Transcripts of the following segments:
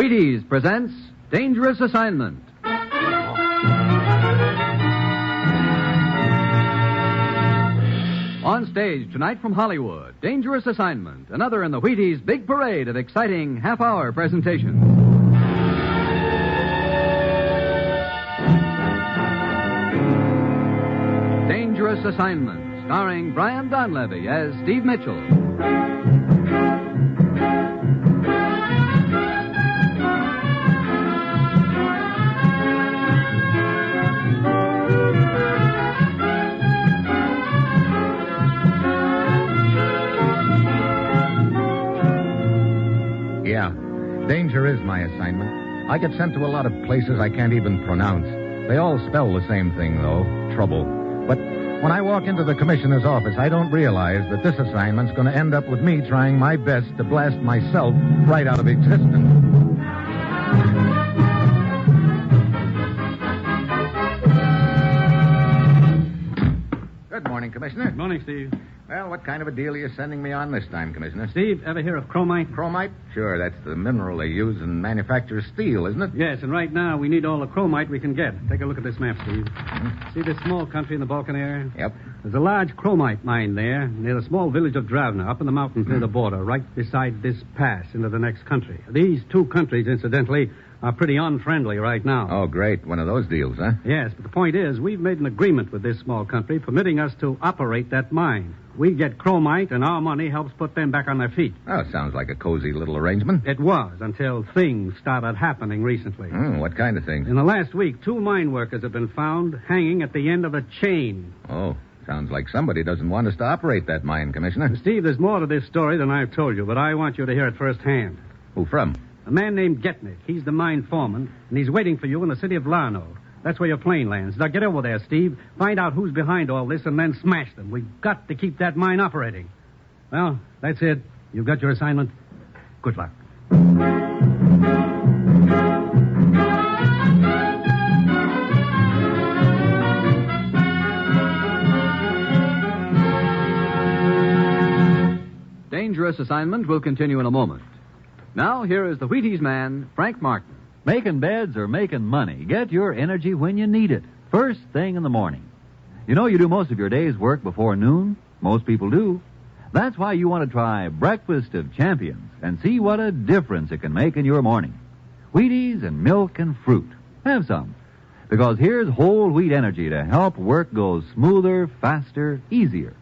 Wheaties presents Dangerous Assignment. On stage tonight from Hollywood, Dangerous Assignment, another in the Wheaties' big parade of exciting half-hour presentations. Dangerous Assignment, starring Brian Donlevy as Steve Mitchell. Yeah, danger is my assignment. I get sent to a lot of places I can't even pronounce. They all spell the same thing, though, trouble. But when I walk into the commissioner's office, I don't realize that this assignment's going to end up with me trying my best to blast myself right out of existence. Good morning, Commissioner. Good morning, Steve. Well, what kind of a deal are you sending me on this time, Commissioner? Steve, ever hear of chromite? Chromite? Sure, that's the mineral they use in manufacture steel, isn't it? Yes, and right now we need all the chromite we can get. Take a look at this map, Steve. See this small country in the Balkan area? Yep. There's a large chromite mine there near the small village of Dravna, up in the mountains near the border, right beside this pass into the next country. These two countries, incidentally, are pretty unfriendly right now. Oh, great. One of those deals, huh? Yes, but the point is, we've made an agreement with this small country permitting us to operate that mine. We get chromite, and our money helps put them back on their feet. Oh, sounds like a cozy little arrangement. It was, until things started happening recently. What kind of things? In the last week, 2 mine workers have been found hanging at the end of a chain. Oh, sounds like somebody doesn't want us to operate that mine, Commissioner. Steve, there's more to this story than I've told you, but I want you to hear it firsthand. Who from? A man named Getnick. He's the mine foreman, and he's waiting for you in the city of Larno. That's where your plane lands. Now get over there, Steve. Find out who's behind all this, and then smash them. We've got to keep that mine operating. Well, that's it. You've got your assignment. Good luck. Dangerous Assignment will continue in a moment. Now, here is the Wheaties man, Frank Martin. Making beds or making money, get your energy when you need it, first thing in the morning. You know you do most of your day's work before noon? Most people do. That's why you want to try Breakfast of Champions and see what a difference it can make in your morning. Wheaties and milk and fruit. Have some. Because here's whole wheat energy to help work go smoother, faster, easier.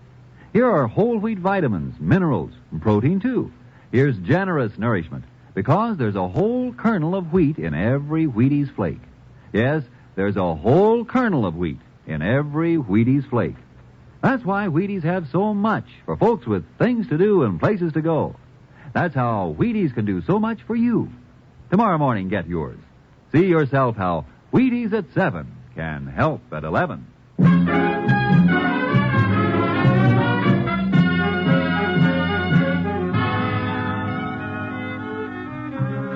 Here are whole wheat vitamins, minerals, and protein too. Here's generous nourishment, because there's a whole kernel of wheat in every Wheaties flake. Yes, there's a whole kernel of wheat in every Wheaties flake. That's why Wheaties have so much for folks with things to do and places to go. That's how Wheaties can do so much for you. Tomorrow morning, get yours. See yourself how Wheaties at 7 can help at 11.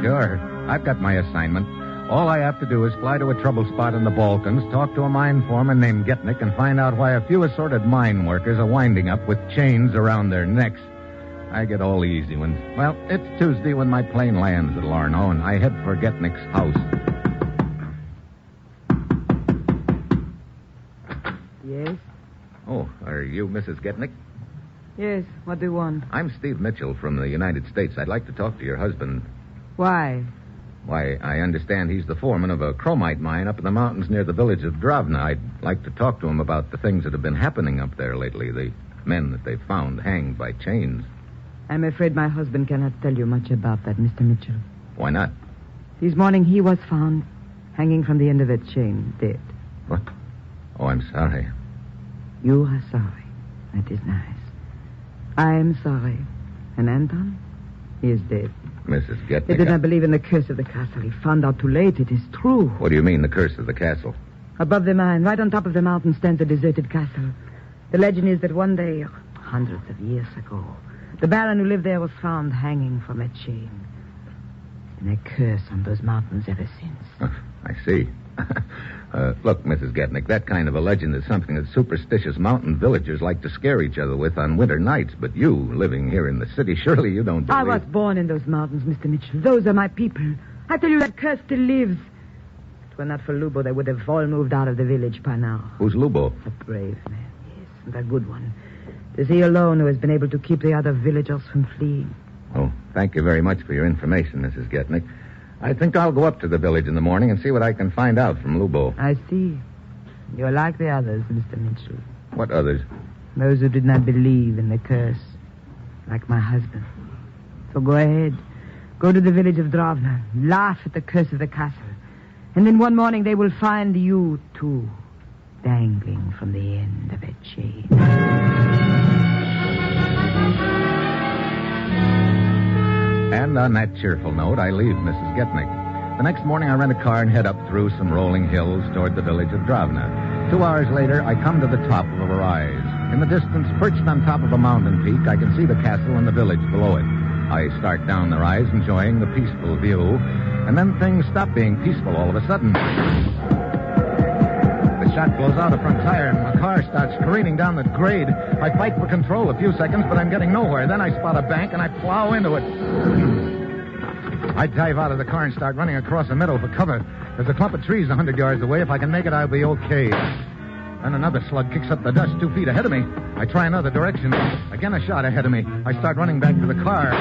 Sure. I've got my assignment. All I have to do is fly to a trouble spot in the Balkans, talk to a mine foreman named Getnick, and find out why a few assorted mine workers are winding up with chains around their necks. I get all the easy ones. Well, it's Tuesday when my plane lands at Larno, and I head for Getnick's house. Yes? Oh, are you Mrs. Getnick? Yes, what do you want? I'm Steve Mitchell from the United States. I'd like to talk to your husband. Why? Why, I understand he's the foreman of a chromite mine up in the mountains near the village of Dravna. I'd like to talk to him about the things that have been happening up there lately, the men that they've found hanged by chains. I'm afraid my husband cannot tell you much about that, Mr. Mitchell. Why not? This morning he was found hanging from the end of a chain, dead. What? Oh, I'm sorry. You are sorry. That is nice. I am sorry. And Anton? He is dead. Mrs. Getnick. He did not believe in the curse of the castle. He found out too late. It is true. What do you mean, the curse of the castle? Above the mine, right on top of the mountain, stands a deserted castle. The legend is that one day, hundreds of years ago, the baron who lived there was found hanging from a chain. And a curse on those mountains ever since. Oh, I see. Look, Mrs. Getnick, that kind of a legend is something that superstitious mountain villagers like to scare each other with on winter nights. But you, living here in the city, surely you don't believe... I was born in those mountains, Mr. Mitchell. Those are my people. I tell you, that curse still lives. If it were not for Lubo, they would have all moved out of the village by now. Who's Lubo? A brave man, yes, and a good one. It is he alone who has been able to keep the other villagers from fleeing. Oh, thank you very much for your information, Mrs. Getnick. I think I'll go up to the village in the morning and see what I can find out from Lubo. I see. You're like the others, Mr. Mitchell. What others? Those who did not believe in the curse. Like my husband. So go ahead. Go to the village of Dravna. Laugh at the curse of the castle. And then one morning they will find you, too, dangling from the end of a chain. And on that cheerful note, I leave Mrs. Getnick. The next morning, I rent a car and head up through some rolling hills toward the village of Dravna. 2 hours later, I come to the top of a rise. In the distance, perched on top of a mountain peak, I can see the castle and the village below it. I start down the rise, enjoying the peaceful view. And then things stop being peaceful all of a sudden. The shot blows out a front tire, and my car starts careening down the grade. I fight for control a few seconds, but I'm getting nowhere. Then I spot a bank, and I plow into it. I dive out of the car and start running across the meadow for cover. There's a clump of trees 100 yards away. If I can make it, I'll be okay. Then another slug kicks up the dust 2 feet ahead of me. I try another direction. Again, a shot ahead of me. I start running back to the car.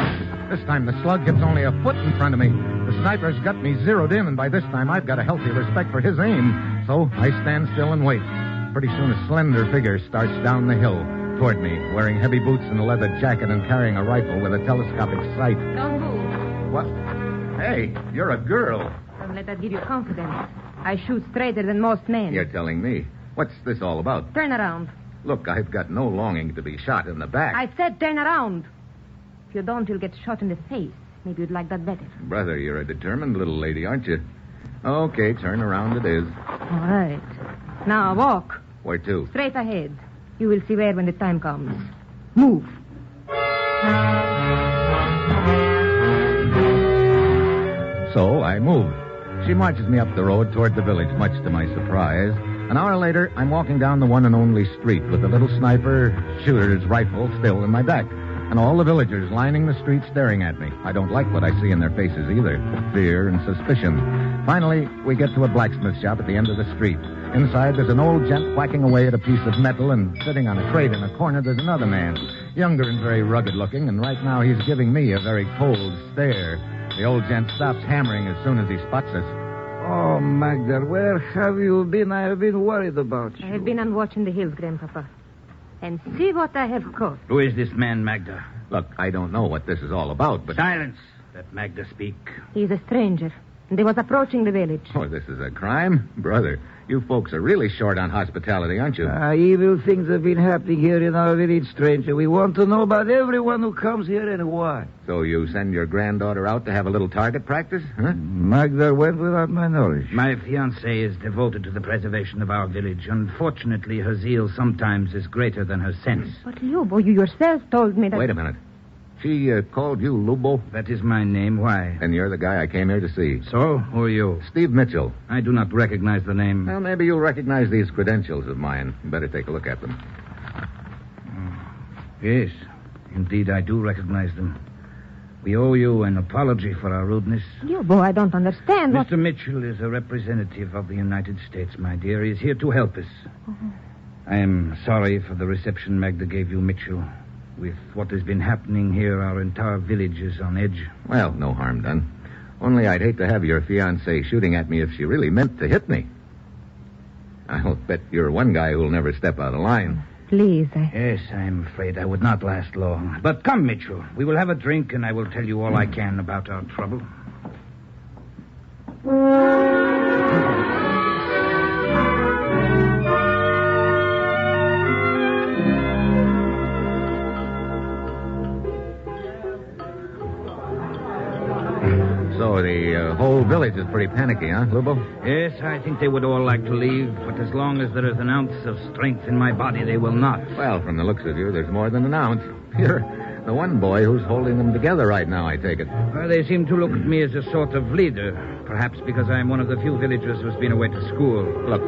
This time, the slug gets only a foot in front of me. The sniper's got me zeroed in, and by this time, I've got a healthy respect for his aim. So I stand still and wait. Pretty soon, a slender figure starts down the hill toward me, wearing heavy boots and a leather jacket and carrying a rifle with a telescopic sight. Don't move. What? Hey, you're a girl. Don't let that give you confidence. I shoot straighter than most men. You're telling me. What's this all about? Turn around. Look, I've got no longing to be shot in the back. I said turn around. If you don't, you'll get shot in the face. Maybe you'd like that better. Brother, you're a determined little lady, aren't you? Okay, turn around it is. All right. Now walk. Where to? Straight ahead. You will see where when the time comes. Move. So I moved. She marches me up the road toward the village, much to my surprise. An hour later, I'm walking down the one and only street with the little sniper shooter's rifle still in my back, and all the villagers lining the street staring at me. I don't like what I see in their faces either. Fear and suspicion. Finally, we get to a blacksmith shop at the end of the street. Inside, there's an old gent whacking away at a piece of metal, and sitting on a crate in a corner, there's another man, younger and very rugged looking, and right now he's giving me a very cold stare. The old gent stops hammering as soon as he spots us. Oh, Magda, where have you been? I have been worried about you. I have been on watch in the hills, Grandpapa. And see what I have caught. Who is this man, Magda? Look, I don't know what this is all about, but... Silence. Let Magda speak. He is a stranger, and he was approaching the village. Oh, this is a crime? Brother, you folks are really short on hospitality, aren't you? Evil things have been happening here in our village, stranger. We want to know about everyone who comes here and why. So you send your granddaughter out to have a little target practice, huh? Magda went without my knowledge. My fiancée is devoted to the preservation of our village. Unfortunately, her zeal sometimes is greater than her sense. But, Lubo, you yourself told me that... Wait a minute. She called you Lubo? That is my name. Why? And you're the guy I came here to see. So? Who are you? Steve Mitchell. I do not recognize the name. Well, maybe you'll recognize these credentials of mine. You better take a look at them. Yes. Indeed, I do recognize them. We owe you an apology for our rudeness. Lubo, I don't understand what... Mr. Mitchell is a representative of the United States, my dear. He is here to help us. I am sorry for the reception Magda gave you, Mitchell. With what has been happening here, our entire village is on edge. Well, no harm done. Only I'd hate to have your fiancée shooting at me if she really meant to hit me. I'll bet you're one guy who'll never step out of line. Please, Yes, I'm afraid I would not last long. But come, Mitchell. We will have a drink, and I will tell you all I can about our trouble. So the whole village is pretty panicky, huh, Lubo? Yes, I think they would all like to leave, but as long as there is an ounce of strength in my body, they will not. Well, from the looks of you, there's more than an ounce. You're the one boy who's holding them together right now, I take it. Well, they seem to look at me as a sort of leader, perhaps because I'm one of the few villagers who's been away to school. Look,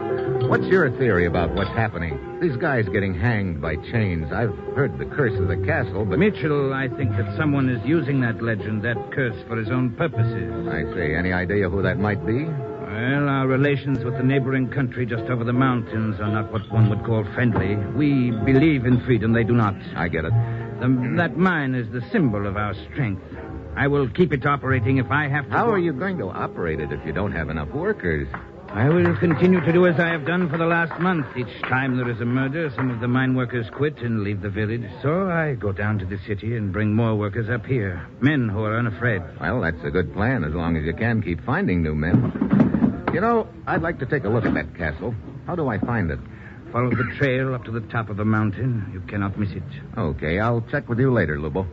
what's your theory about what's happening? these guys getting hanged by chains? I've heard the curse of the castle, but... Mitchell, I think that someone is using that legend, that curse, for his own purposes. I see. Any idea who that might be? Well, our relations with the neighboring country just over the mountains are not what one would call friendly. We believe in freedom. They do not. I get it. That mine is the symbol of our strength. I will keep it operating if I have to. How are you going to operate it if you don't have enough workers? I will continue to do as I have done for the last month. Each time there is a murder, some of the mine workers quit and leave the village. So I go down to the city and bring more workers up here. Men who are unafraid. Well, that's a good plan, as long as you can keep finding new men. You know, I'd like to take a look at that castle. How do I find it? Follow the trail up to the top of a mountain. You cannot miss it. Okay, I'll check with you later, Lubo.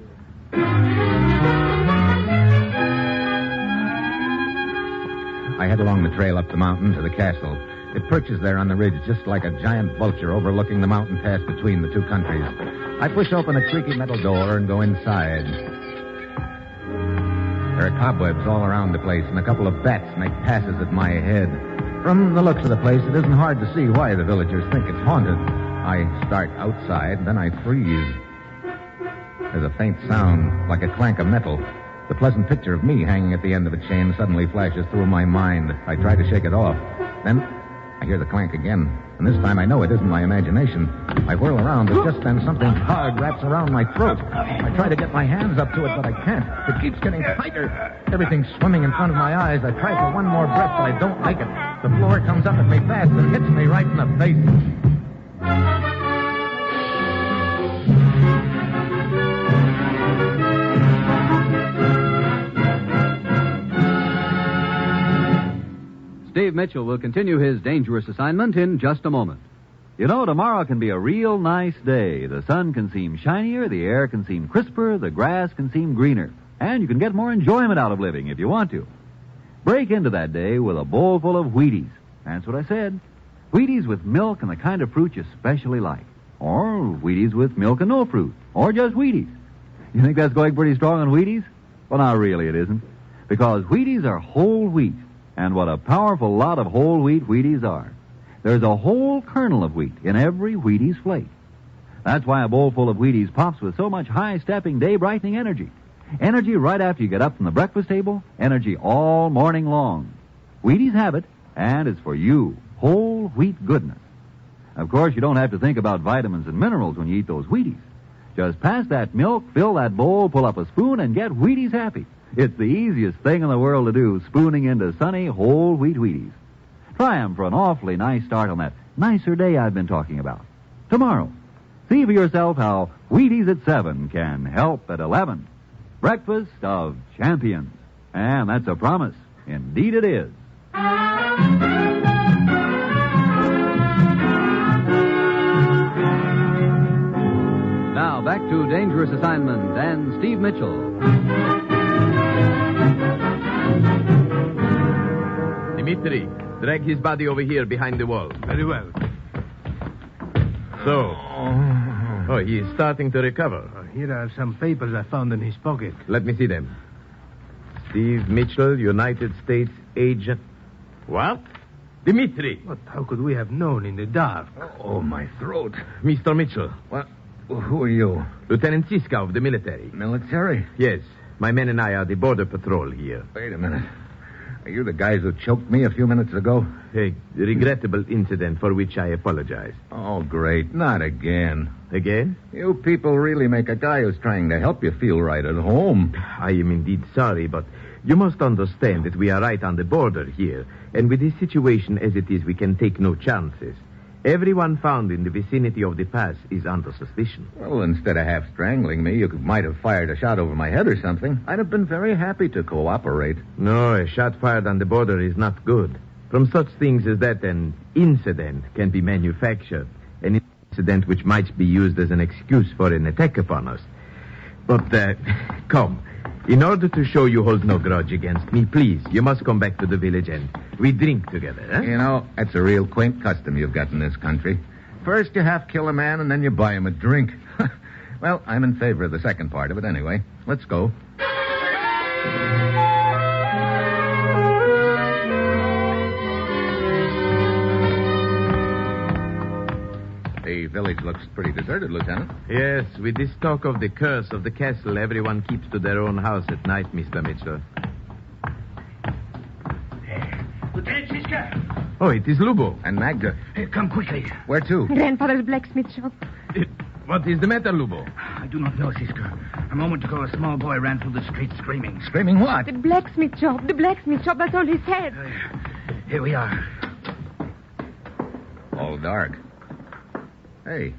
I head along the trail up the mountain to the castle. It perches there on the ridge just like a giant vulture overlooking the mountain pass between the two countries. I push open a creaky metal door and go inside. There are cobwebs all around the place, and a couple of bats make passes at my head. From the looks of the place, it isn't hard to see why the villagers think it's haunted. I start outside, then I freeze. There's a faint sound, like a clank of metal. The pleasant picture of me hanging at the end of a chain suddenly flashes through my mind. I try to shake it off. Then I hear the clank again, and this time I know it isn't my imagination. I whirl around, and just then something hard wraps around my throat. I try to get my hands up to it, but I can't. It keeps getting tighter. Everything's swimming in front of my eyes. I try for one more breath, but I don't make it. The floor comes up at me fast and hits me right in the face. Steve Mitchell will continue his dangerous assignment in just a moment. You know, tomorrow can be a real nice day. The sun can seem shinier, the air can seem crisper, the grass can seem greener. And you can get more enjoyment out of living if you want to. Break into that day with a bowl full of Wheaties. That's what I said. Wheaties with milk and the kind of fruit you especially like. Or Wheaties with milk and no fruit. Or just Wheaties. You think that's going pretty strong on Wheaties? Well, now really it isn't. Because Wheaties are whole wheat. And what a powerful lot of whole wheat Wheaties are. There's a whole kernel of wheat in every Wheaties flake. That's why a bowl full of Wheaties pops with so much high-stepping, day-brightening energy. Energy right after you get up from the breakfast table. Energy all morning long. Wheaties have it, and it's for you. Whole wheat goodness. Of course, you don't have to think about vitamins and minerals when you eat those Wheaties. Just pass that milk, fill that bowl, pull up a spoon, and get Wheaties happy. It's the easiest thing in the world to do, spooning into sunny, whole wheat Wheaties. Try 'em for an awfully nice start on that nicer day I've been talking about. Tomorrow, see for yourself how Wheaties at 7 can help at 11. Breakfast of champions. And that's a promise. Indeed it is. Now, back to Dangerous Assignment and Steve Mitchell. Dimitri, drag his body over here behind the wall. Very well. So. Oh, he is starting to recover. Here are some papers I found in his pocket. Let me see them. Steve Mitchell, United States agent. What? Dimitri! But how could we have known in the dark? Oh, my throat. Mr. Mitchell. What? Who are you? Lieutenant Siska of the military. Military? Yes. My men and I are the border patrol here. Wait a minute. Are you the guys who choked me a few minutes ago? A regrettable incident for which I apologize. Oh, great. Not again. Again? You people really make a guy who's trying to help you feel right at home. I am indeed sorry, but you must understand that we are right on the border here. And with this situation as it is, we can take no chances. Everyone found in the vicinity of the pass is under suspicion. Well, instead of half strangling me, you might have fired a shot over my head or something. I'd have been very happy to cooperate. No, a shot fired on the border is not good. From such things as that, an incident can be manufactured. An incident which might be used as an excuse for an attack upon us. But, come. In order to show you hold no grudge against me, please, you must come back to the village and we drink together, eh? You know, that's a real quaint custom you've got in this country. First you half kill a man and then you buy him a drink. Well, I'm in favor of the second part of it anyway. Let's go. The looks pretty deserted, Lieutenant. Yes, with this talk of the curse of the castle, everyone keeps to their own house at night, Mr. Mitchell. Lieutenant Siska! Oh, it is Lubo. And Magda. Come quickly. Where to? Grandfather's blacksmith shop. What is the matter, Lubo? I do not know, Siska. A moment ago, a small boy ran through the street screaming. Screaming what? The blacksmith shop. The blacksmith shop. That's all he said. Here we are. All dark. Hey.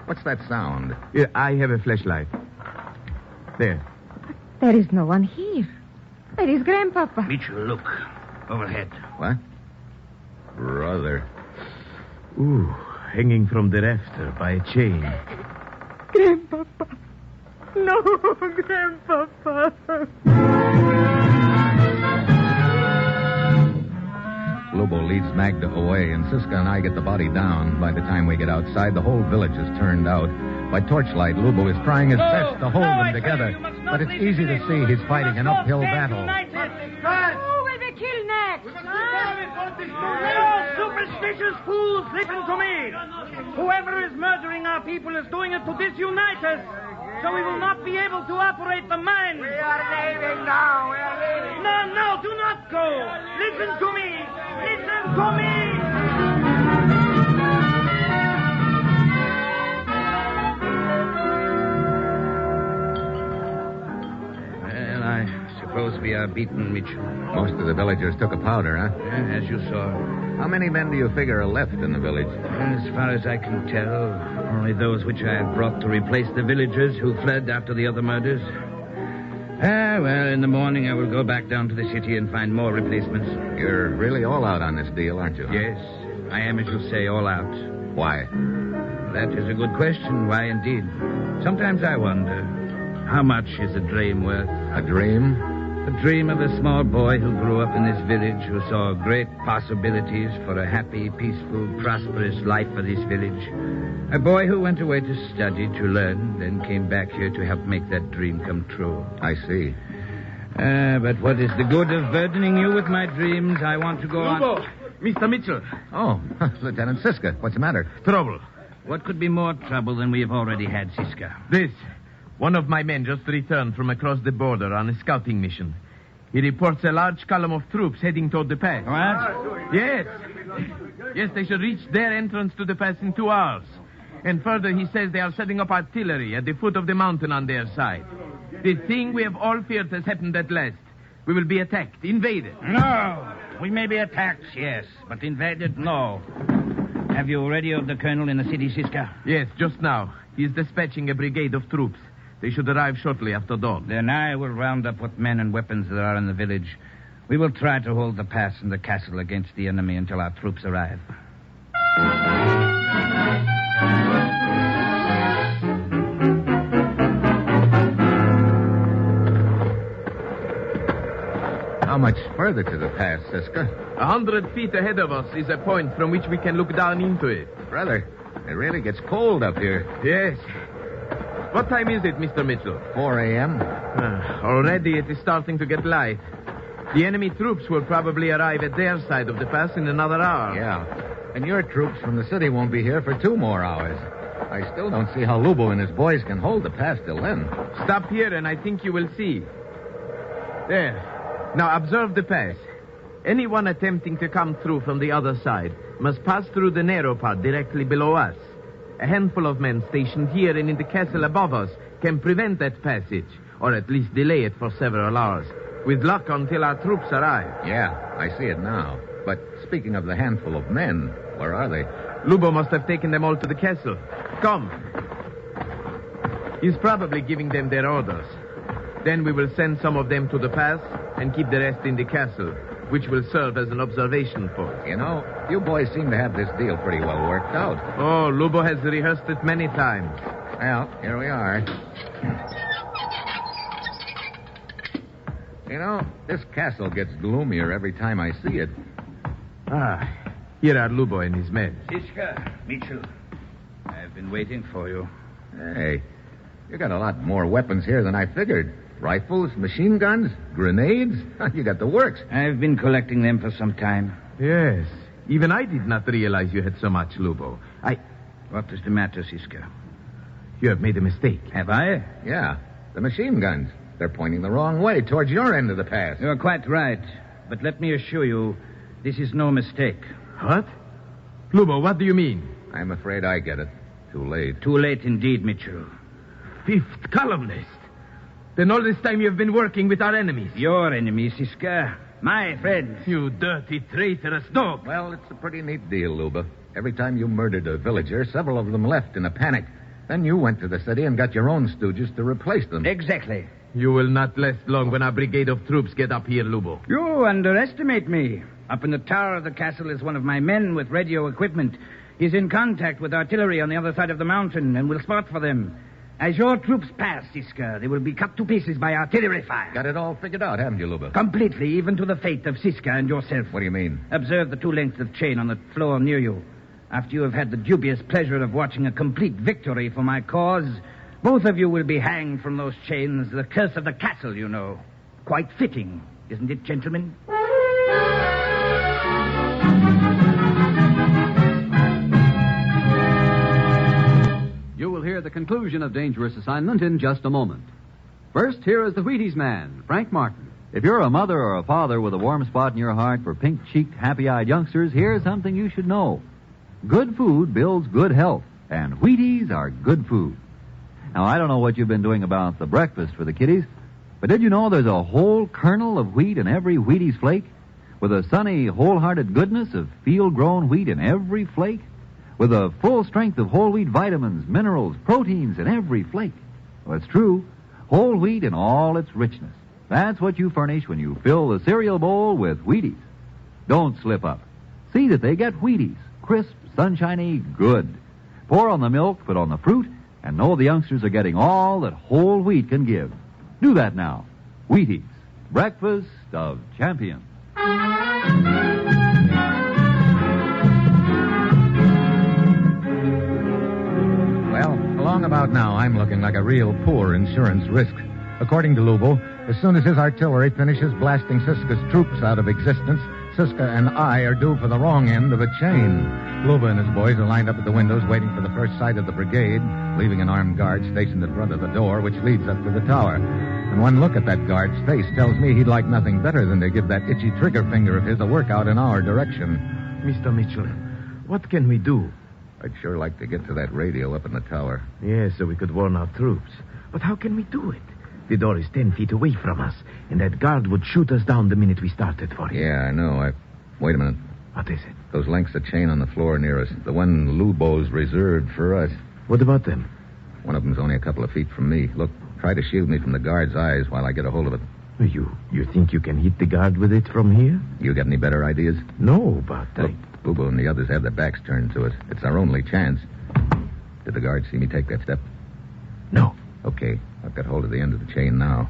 What's that sound? Yeah, I have a flashlight. There. There is no one here. There is Grandpapa. Mitchell, look. Overhead. What? Brother. Ooh, hanging from the rafter by a chain. Grandpapa. No, Grandpapa. Lubo leads Magda away, and Siska and I get the body down. By the time we get outside, the whole village is turned out. By torchlight, Lubo is trying his best to hold them together. But it's easy to see he's fighting an uphill battle. Who will be killed next? You superstitious fools, listen to me. Whoever is murdering our people is doing it to disunite us. So we will not be able to operate the mine. We are leaving now. We are leaving. No, do not go. Listen to me. Listen to me. Well, I suppose we are beaten, Mitchell. Most of the villagers took a powder, huh? Yeah, as you saw. How many men do you figure are left in the village? As far as I can tell, only those which I have brought to replace the villagers who fled after the other murders. Well, in the morning I will go back down to the city and find more replacements. You're really all out on this deal, aren't you? Yes, I am, as you say, all out. Why? That is a good question. Why, indeed? Sometimes I wonder, how much is a dream worth? A dream? The dream of a small boy who grew up in this village, who saw great possibilities for a happy, peaceful, prosperous life for this village. A boy who went away to study, to learn, then came back here to help make that dream come true. I see. But what is the good of burdening you with my dreams? I want to go on... Mr. Mitchell. Oh, Lieutenant Siska, what's the matter? Trouble. What could be more trouble than we have already had, Siska? This. One of my men just returned from across the border on a scouting mission. He reports a large column of troops heading toward the pass. What? Yes. Yes, they should reach their entrance to the pass in 2 hours. And further, he says they are setting up artillery at the foot of the mountain on their side. The thing we have all feared has happened at last. We will be attacked, invaded. No. We may be attacked, yes, but invaded, no. Have you radioed the colonel in the city, Siska? Yes, just now. He is dispatching a brigade of troops. They should arrive shortly after dawn. Then I will round up what men and weapons there are in the village. We will try to hold the pass and the castle against the enemy until our troops arrive. How much further to the pass, Siska? 100 feet ahead of us is a point from which we can look down into it. Brother, it really gets cold up here. Yes. What time is it, Mr. Mitchell? 4 a.m. Already it is starting to get light. The enemy troops will probably arrive at their side of the pass in another hour. Yeah. And your troops from the city won't be here for 2 more hours. I still don't see how Lubo and his boys can hold the pass till then. Stop here and I think you will see. There. Now observe the pass. Anyone attempting to come through from the other side must pass through the narrow part directly below us. A handful of men stationed here and in the castle above us can prevent that passage, or at least delay it for several hours. With luck until our troops arrive. Yeah, I see it now. But speaking of the handful of men, where are they? Lubo must have taken them all to the castle. Come. He's probably giving them their orders. Then we will send some of them to the pass and keep the rest in the castle, which will serve as an observation post. You know, you boys seem to have this deal pretty well worked out. Oh, Lubo has rehearsed it many times. Well, here we are. You know, this castle gets gloomier every time I see it. Here are Lubo and his men. Siska, Mitchell, I've been waiting for you. Hey, you got a lot more weapons here than I figured. Rifles, machine guns, grenades. You got the works. I've been collecting them for some time. Yes. Even I did not realize you had so much, Lubo. What is the matter, Siska? You have made a mistake. Have I? Yeah, the machine guns. They're pointing the wrong way, towards your end of the pass. You're quite right. But let me assure you, this is no mistake. What? Lubo, what do you mean? I'm afraid I get it. Too late. Too late indeed, Mitchell. Fifth columnist. Then all this time you've been working with our enemies. Your enemies, Siska. My friends. You dirty, traitorous dog. Well, it's a pretty neat deal, Luba. Every time you murdered a villager, several of them left in a panic. Then you went to the city and got your own stooges to replace them. Exactly. You will not last long when our brigade of troops get up here, Lubo. You underestimate me. Up in the tower of the castle is one of my men with radio equipment. He's in contact with artillery on the other side of the mountain and will spot for them. As your troops pass, Siska, they will be cut to pieces by artillery fire. Got it all figured out, haven't you, Luba? Completely, even to the fate of Siska and yourself. What do you mean? Observe the 2 lengths of chain on the floor near you. After you have had the dubious pleasure of watching a complete victory for my cause, both of you will be hanged from those chains, the curse of the castle, you know. Quite fitting, isn't it, gentlemen? You will hear the conclusion of Dangerous Assignment in just a moment. First, here is the Wheaties man, Frank Martin. If you're a mother or a father with a warm spot in your heart for pink-cheeked, happy-eyed youngsters, here's something you should know. Good food builds good health, and Wheaties are good food. Now, I don't know what you've been doing about the breakfast for the kiddies, but did you know there's a whole kernel of wheat in every Wheaties flake? With a sunny, wholehearted goodness of field-grown wheat in every flake? With a full strength of whole wheat vitamins, minerals, proteins in every flake? Well, it's true. Whole wheat in all its richness. That's what you furnish when you fill the cereal bowl with Wheaties. Don't slip up. See that they get Wheaties. Crisp, sunshiny, good. Pour on the milk, put on the fruit, and know the youngsters are getting all that whole wheat can give. Do that now. Wheaties, breakfast of champions. Well, along about now, I'm looking like a real poor insurance risk. According to Lubo, as soon as his artillery finishes blasting Siska's troops out of existence, Siska and I are due for the wrong end of a chain. Luba and his boys are lined up at the windows waiting for the first sight of the brigade, leaving an armed guard stationed in front of the door, which leads up to the tower. And one look at that guard's face tells me he'd like nothing better than to give that itchy trigger finger of his a workout in our direction. Mr. Mitchell, what can we do? I'd sure like to get to that radio up in the tower. Yes, so we could warn our troops. But how can we do it? The door is 10 feet away from us, and that guard would shoot us down the minute we started for it. Yeah, I know. Wait a minute. What is it? Those lengths of chain on the floor near us. The one Lubo's reserved for us. What about them? One of them's only a couple of feet from me. Look, try to shield me from the guard's eyes while I get a hold of it. You think you can hit the guard with it from here? You got any better ideas? No, but Look, Lubo and the others have their backs turned to us. It's our only chance. Did the guard see me take that step? No. Okay, I've got hold of the end of the chain now.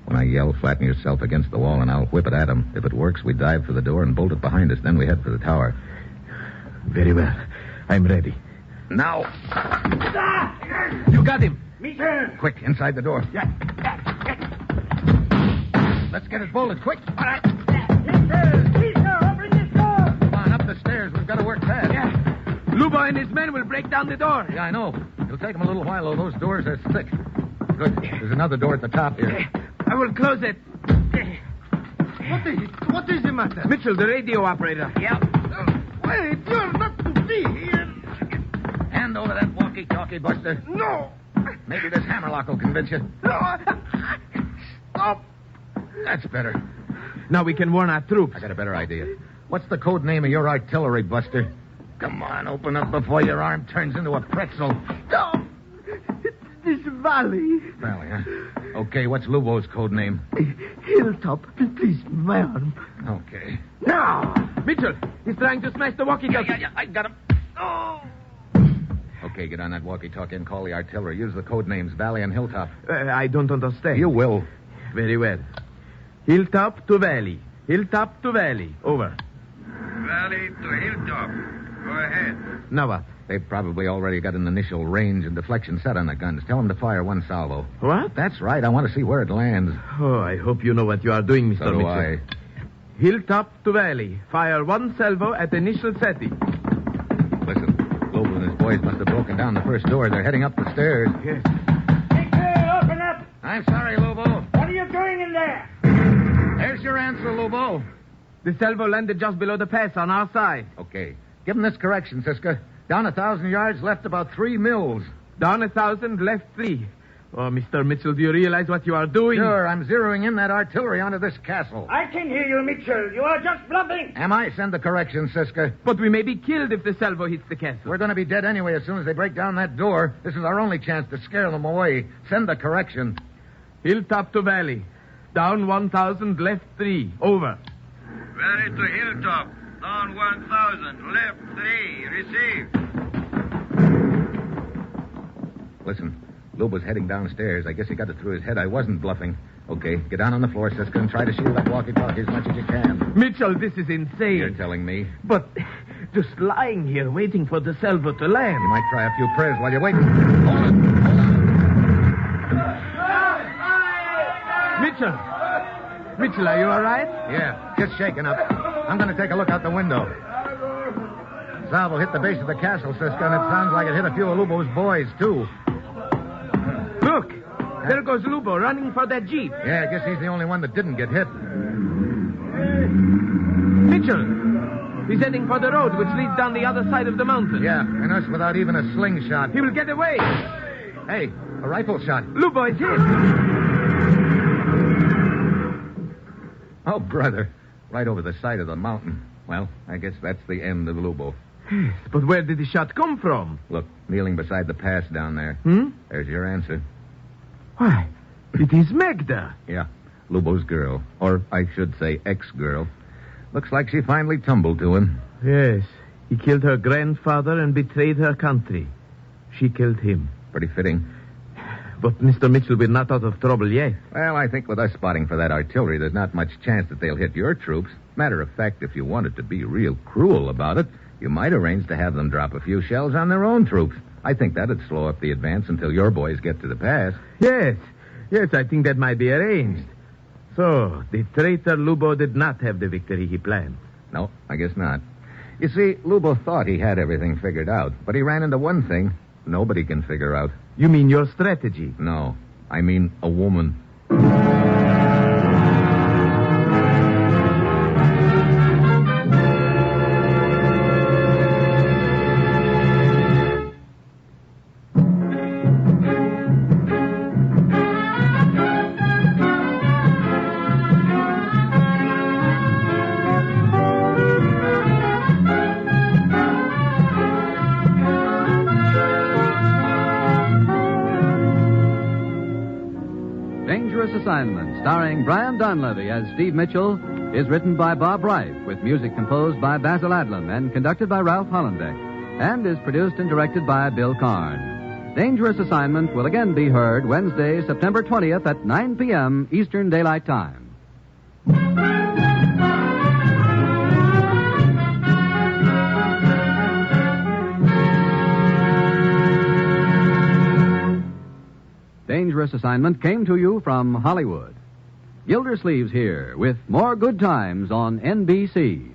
When I yell, flatten yourself against the wall and I'll whip it at him. If it works, we dive for the door and bolt it behind us. Then we head for the tower. Very well. I'm ready. Now. You got him. Me turn. Quick, inside the door. Yeah. Let's get it bolted, quick. All right. Open this door. Come on, up the stairs. We've got to work fast. Yeah. Luba and his men will break down the door. Yeah, I know. It'll take them a little while, though. Those doors are thick. Good. There's another door at the top here. I will close it. What is the matter? Mitchell, the radio operator. Yeah. Wait, you're not to see here. Hand over that walkie-talkie, Buster. No. Maybe this hammerlock will convince you. No. Stop. That's better. Now we can warn our troops. I got a better idea. What's the code name of your artillery, Buster? Come on, open up before your arm turns into a pretzel. Stop. This valley. Valley, huh? Okay, what's Lubo's code name? Hilltop. Please, my arm. Okay. Now. Mitchell, he's trying to smash the walkie-talkie. Yeah, I got him. Oh. Okay, get on that walkie-talkie and call the artillery. Use the code names Valley and Hilltop. I don't understand. You will. Very well. Hilltop to valley. Hilltop to valley. Over. Valley to hilltop. Go ahead. Now what? They've probably already got an initial range and deflection set on the guns. Tell them to fire one salvo. What? That's right. I want to see where it lands. Oh, I hope you know what you are doing, Mr. So do Mitchell. I. Hilltop to valley. Fire one salvo at initial setting. Listen, Lobo and his boys must have broken down the first door. They're heading up the stairs. Yes. Hey, open up! I'm sorry, Lobo. What are you doing in there? There's your answer, Lobo. The salvo landed just below the pass on our side. Okay. Give him this correction, Siska. Down 1,000 yards, left about 3 mills. Down 1,000, left 3. Oh, Mr. Mitchell, do you realize what you are doing? Sure, I'm zeroing in that artillery onto this castle. I can hear you, Mitchell. You are just bluffing. Am I? Send the correction, Siska. But we may be killed if the salvo hits the castle. We're going to be dead anyway as soon as they break down that door. This is our only chance to scare them away. Send the correction. Hilltop to valley. Down 1,000, left 3. Over. Valley to hilltop. Down 1,000, left 3. Received. Listen, Lobo's heading downstairs. I guess he got it through his head. I wasn't bluffing. Okay, get down on the floor, Siska, and try to shield that walkie-talkie as much as you can. Mitchell, this is insane. You're telling me. But just lying here waiting for the salvo to land. You might try a few prayers while you're waiting. Hold it. Mitchell, are you all right? Yeah, just shaking up. I'm going to take a look out the window. Salvo hit the base of the castle, Siska, and it sounds like it hit a few of Lubo's boys, too. Look, there goes Lubo running for that jeep. Yeah, I guess he's the only one that didn't get hit. Mitchell, he's heading for the road which leads down the other side of the mountain. Yeah, and us without even a slingshot. He will get away. Hey, a rifle shot. Lubo is hit. Oh, brother. Right over the side of the mountain. Well, I guess that's the end of Lubo. But where did the shot come from? Look, kneeling beside the pass down there. There's your answer. Why, it is Magda. Yeah, Lubo's girl. Or I should say ex-girl. Looks like she finally tumbled to him. Yes, he killed her grandfather and betrayed her country. She killed him. Pretty fitting. But Mr. Mitchell, we're not out of trouble yet. Well, I think with us spotting for that artillery, there's not much chance that they'll hit your troops. Matter of fact, if you wanted to be real cruel about it, you might arrange to have them drop a few shells on their own troops. I think that'd slow up the advance until your boys get to the pass. Yes, I think that might be arranged. So, the traitor Lubo did not have the victory he planned. No, I guess not. You see, Lubo thought he had everything figured out, but he ran into one thing nobody can figure out. You mean your strategy? No, I mean a woman. Assignment, starring Brian Donlevy as Steve Mitchell, is written by Bob Reif, with music composed by Basil Adlam and conducted by Ralph Hollenbeck, and is produced and directed by Bill Karn. Dangerous Assignment will again be heard Wednesday, September 20th at 9 p.m. Eastern Daylight Time. Dangerous Assignment came to you from Hollywood. Gildersleeves here with more good times on NBC.